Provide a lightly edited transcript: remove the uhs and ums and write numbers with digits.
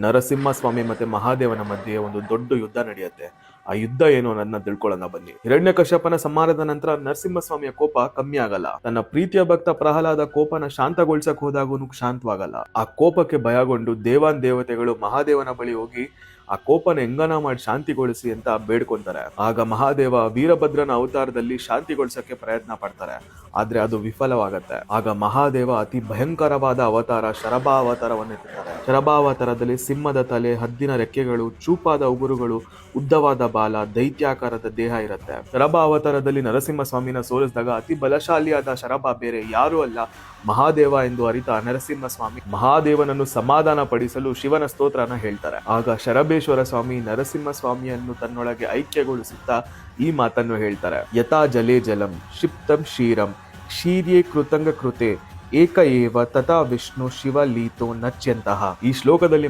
ನರಸಿಂಹಸ್ವಾಮಿ ಮತ್ತೆ ಮಹಾದೇವನ ಮಧ್ಯೆ ಒಂದು ದೊಡ್ಡ ಯುದ್ಧ ನಡೆಯುತ್ತೆ. ಆ ಯುದ್ಧ ಏನು ಅನ್ನೋದನ್ನ ತಿಳ್ಕೊಳ್ಳೋಣ ಬನ್ನಿ. ಹಿರಣ್ಯಕಶ್ಯಪನ ಸಂಹಾರದ ನಂತರ ನರಸಿಂಹಸ್ವಾಮಿಯ ಕೋಪ ಕಮ್ಮಿ ಆಗಲ್ಲ. ತನ್ನ ಪ್ರೀತಿಯ ಭಕ್ತ ಪ್ರಹ್ಲಾದ ಕೋಪನ ಶಾಂತಗೊಳಿಸಕ್ ಹೋದಾಗೂ ಶಾಂತವಾಗಲ್ಲ. ಆ ಕೋಪಕ್ಕೆ ಭಯಗೊಂಡು ದೇವಾನ್ ದೇವತೆಗಳು ಮಹಾದೇವನ ಬಳಿ ಹೋಗಿ ಆ ಕೋಪನ ಹೆಂಗನ ಮಾಡಿ ಶಾಂತಿಗೊಳಿಸಿ ಅಂತ ಬೇಡ್ಕೊಂತಾರೆ. ಆಗ ಮಹಾದೇವ ವೀರಭದ್ರನ ಅವತಾರದಲ್ಲಿ ಶಾಂತಿಗೊಳಿಸಕ್ಕೆ ಪ್ರಯತ್ನ ಪಡ್ತಾರೆ, ಆದ್ರೆ ಅದು ವಿಫಲವಾಗತ್ತೆ. ಆಗ ಮಹಾದೇವ ಅತಿ ಭಯಂಕರವಾದ ಅವತಾರ ಶರಭಾವತಾರವನ್ನು ಎತ್ತುತ್ತಾರೆ. ಶರಭಾವತಾರದಲ್ಲಿ ಸಿಂಹದ ತಲೆ, ಹದ್ದಿನ ರೆಕ್ಕೆಗಳು, ಚೂಪಾದ ಉಗುರುಗಳು, ಉದ್ದವಾದ ಬಾಲ, ದೈತ್ಯಾಕಾರದ ದೇಹ ಇರುತ್ತೆ. ಶರಭಾವತಾರದಲ್ಲಿ ನರಸಿಂಹಸ್ವಾಮಿನ ಸೋಲಿಸಿದಾಗ ಅತಿ ಬಲಶಾಲಿಯಾದ ಶರಭ ಬೇರೆ ಯಾರೂ ಅಲ್ಲ, ಮಹಾದೇವ ಎಂದು ಅರಿತ ನರಸಿಂಹಸ್ವಾಮಿ ಮಹಾದೇವನನ್ನು ಸಮಾಧಾನ ಪಡಿಸಲು ಶಿವನ ಸ್ತೋತ್ರನ ಹೇಳ್ತಾರೆ. ಆಗ ಶರಬೇಶ್ವರ ಸ್ವಾಮಿ ನರಸಿಂಹಸ್ವಾಮಿಯನ್ನು ತನ್ನೊಳಗೆ ಐಕ್ಯಗೊಳಿಸುತ್ತಾ ಈ ಮಾತನ್ನು ಹೇಳ್ತಾರೆ: ಯಥಾ ಜಲೇ ಜಲಂ ಕ್ಷಿಪ್ತಂ ಕ್ಷೀರಂ ಕ್ಷೀರ್ಯೇ ಕೃತಂಗ ಕೃತೆ ಏಕ ಏವ ತಥಾ ವಿಷ್ಣು ಶಿವ ಲೀತೋ ನಚ್ಯಂತಹ. ಈ ಶ್ಲೋಕದಲ್ಲಿ